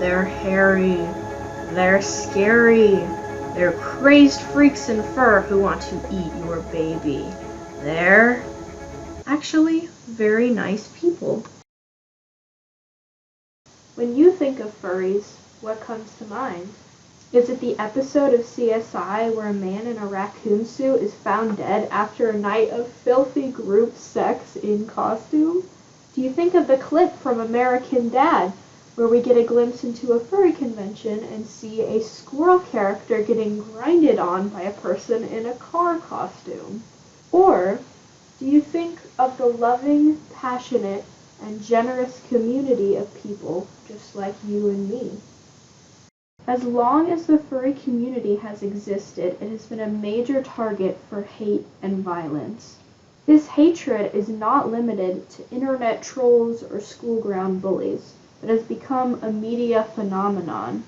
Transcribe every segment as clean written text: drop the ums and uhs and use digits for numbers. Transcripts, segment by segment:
They're hairy. They're scary. They're crazed freaks in fur who want to eat your baby. They're actually very nice people. When you think of furries, what comes to mind? Is it the episode of CSI where a man in a raccoon suit is found dead after a night of filthy group sex in costume? Do you think of the clip from American Dad, where we get a glimpse into a furry convention and see a squirrel character getting grinded on by a person in a car costume? Or do you think of the loving, passionate, and generous community of people just like you and me? As long as the furry community has existed, it has been a major target for hate and violence. This hatred is not limited to internet trolls or school-ground bullies, but has become a media phenomenon.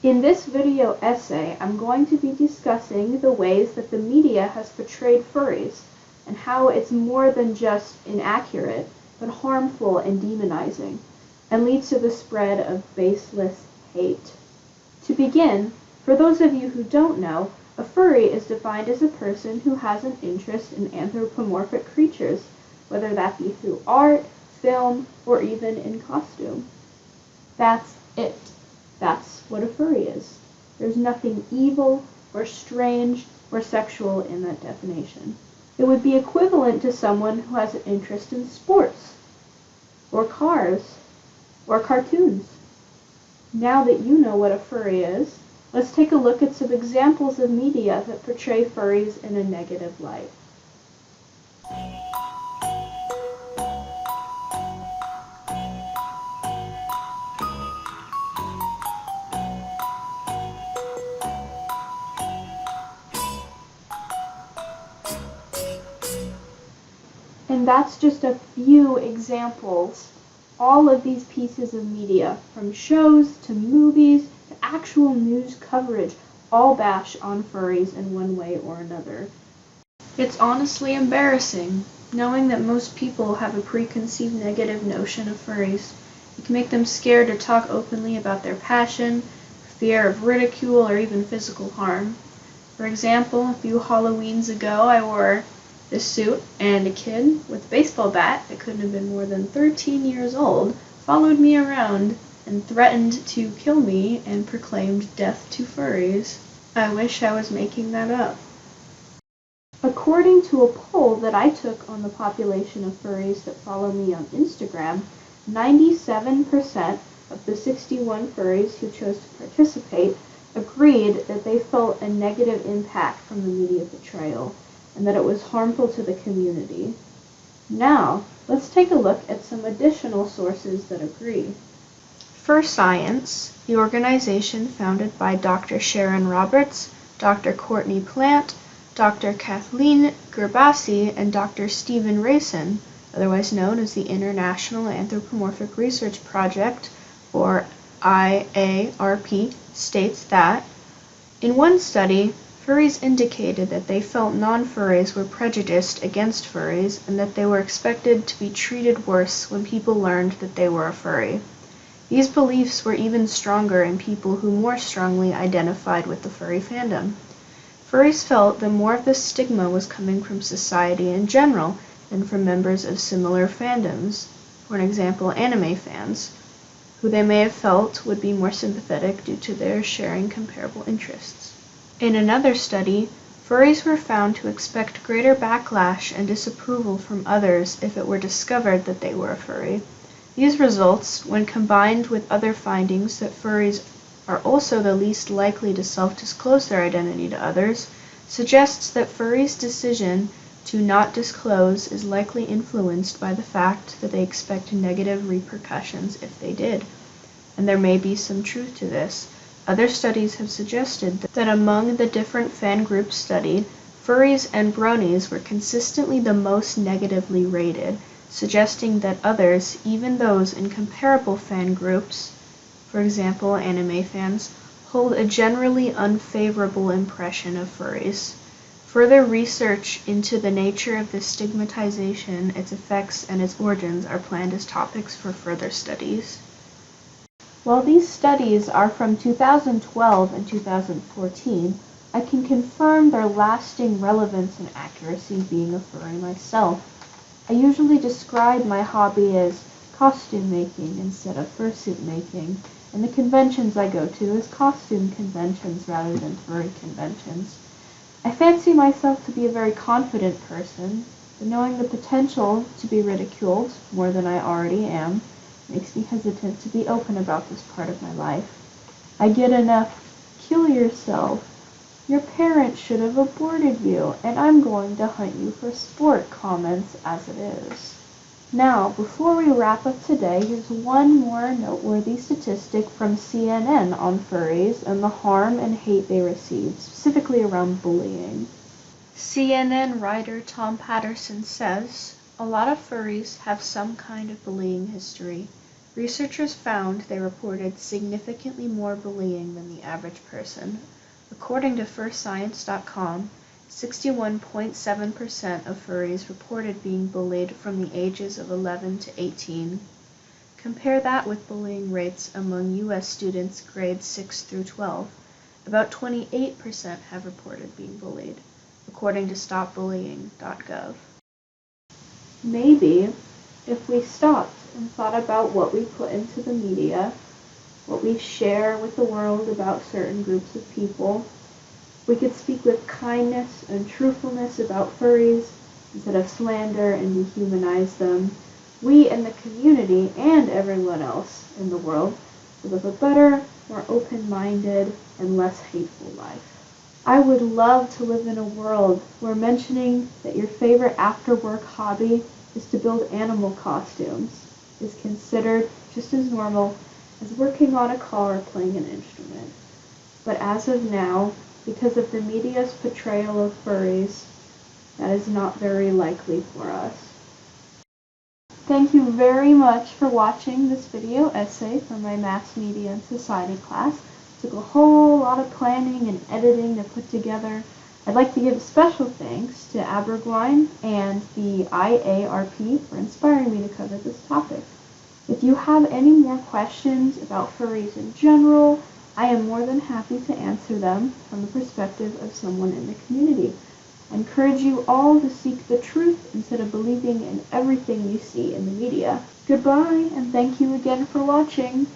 In this video essay, I'm going to be discussing the ways that the media has portrayed furries, and how it's more than just inaccurate, but harmful and demonizing, and leads to the spread of baseless hate. To begin, for those of you who don't know, a furry is defined as a person who has an interest in anthropomorphic creatures, whether that be through art, film, or even in costume. That's it. That's what a furry is. There's nothing evil, or strange, or sexual in that definition. It would be equivalent to someone who has an interest in sports, or cars, or cartoons. Now that you know what a furry is, let's take a look at some examples of media that portray furries in a negative light. And that's just a few examples. All of these pieces of media, from shows to movies to actual news coverage, all bash on furries in one way or another. It's honestly embarrassing, knowing that most people have a preconceived negative notion of furries. It can make them scared to talk openly about their passion, fear of ridicule, or even physical harm. For example, a few Halloweens ago, I wore this suit, and a kid with a baseball bat that couldn't have been more than 13 years old followed me around and threatened to kill me and proclaimed death to furries. I wish I was making that up. According to a poll that I took on the population of furries that follow me on Instagram, 97% of the 61 furries who chose to participate agreed that they felt a negative impact from the media portrayal, and that it was harmful to the community. Now, let's take a look at some additional sources that agree. For Science, the organization founded by Dr. Sharon Roberts, Dr. Courtney Plant, Dr. Kathleen Gerbasi, and Dr. Stephen Rayson, otherwise known as the International Anthropomorphic Research Project, or IARP, states that, in one study, furries indicated that they felt non-furries were prejudiced against furries and that they were expected to be treated worse when people learned that they were a furry. These beliefs were even stronger in people who more strongly identified with the furry fandom. Furries felt that more of this stigma was coming from society in general than from members of similar fandoms, for example anime fans, who they may have felt would be more sympathetic due to their sharing comparable interests. In another study, furries were found to expect greater backlash and disapproval from others if it were discovered that they were a furry. These results, when combined with other findings that furries are also the least likely to self-disclose their identity to others, suggests that furries' decision to not disclose is likely influenced by the fact that they expect negative repercussions if they did. And there may be some truth to this. Other studies have suggested that among the different fan groups studied, furries and bronies were consistently the most negatively rated, suggesting that others, even those in comparable fan groups, for example anime fans, hold a generally unfavorable impression of furries. Further research into the nature of this stigmatization, its effects, and its origins are planned as topics for further studies. While these studies are from 2012 and 2014, I can confirm their lasting relevance and accuracy being a furry myself. I usually describe my hobby as costume making instead of fursuit making, and the conventions I go to as costume conventions rather than furry conventions. I fancy myself to be a very confident person, but knowing the potential to be ridiculed more than I already am makes me hesitant to be open about this part of my life. I get enough "kill yourself," "your parents should have aborted you," and "I'm going to hunt you for sport" comments as it is. Now, before we wrap up today, here's one more noteworthy statistic from CNN on furries and the harm and hate they receive, specifically around bullying. CNN writer Tom Patterson says, "A lot of furries have some kind of bullying history. Researchers found they reported significantly more bullying than the average person. According to FurScience.com, 61.7% of furries reported being bullied from the ages of 11 to 18. Compare that with bullying rates among U.S. students grades 6 through 12. About 28% have reported being bullied, according to StopBullying.gov. Maybe if we stopped and thought about what we put into the media, what we share with the world about certain groups of people, we could speak with kindness and truthfulness about furries instead of slander and dehumanize them, we in the community and everyone else in the world would live a better, more open-minded, and less hateful life. I would love to live in a world where mentioning that your favorite after-work hobby is to build animal costumes is considered just as normal as working on a car or playing an instrument. But as of now, because of the media's portrayal of furries, that is not very likely for us. Thank you very much for watching this video essay from my Mass Media and Society class. It took a whole lot of planning and editing to put together. I'd like to give special thanks to Abergwine and the IARP for inspiring me to cover this topic. If you have any more questions about furries in general, I am more than happy to answer them from the perspective of someone in the community. I encourage you all to seek the truth instead of believing in everything you see in the media. Goodbye, and thank you again for watching.